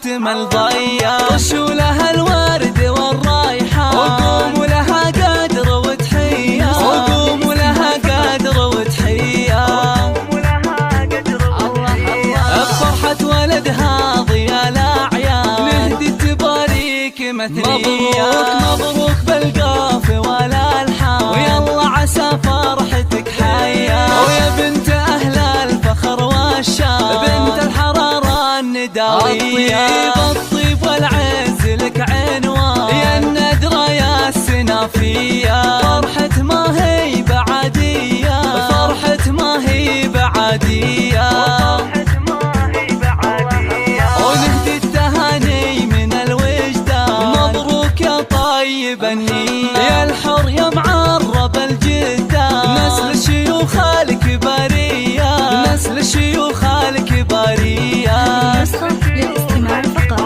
أجمل ضيا، طشوا لها الورد والرايحة، وقوموا لها قدر وتحية، وقوموا لها قدر وتحية. بفرحة ولدها ضيا الأعياد نهدي تباريك مثنية، مبروك بالقاف والألحان، ويلا عسى فرحتك حيا. ويا بنت أهل الفخر والشان، بنت الحرارة النداوية، الطيب والعز لك عنوان، يا الندرة يا السنافية. فرحة ما هي بعادية، فرحة ما هي بعادية، ونهدي التهاني من الوجدان، مبروك يا طيب النية، يا الحر يا معرب الجدان، نسل شيوخ الكبارية، نسل شيوخ الكبارية. للاستماع فقط.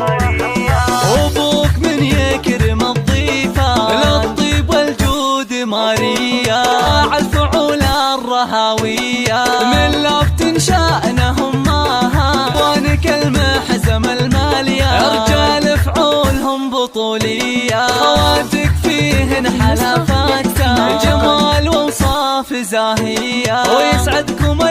وابوك من يكرم الضيفة، للطيب والجود ماريا، عالفعول الرهاوية، من لفت شأنهم ماها، وانك المحزم المالية، رجال فعولهم بطولية، خواتك فيهن حلفات جمال وصاف زاهية، ويسعدكم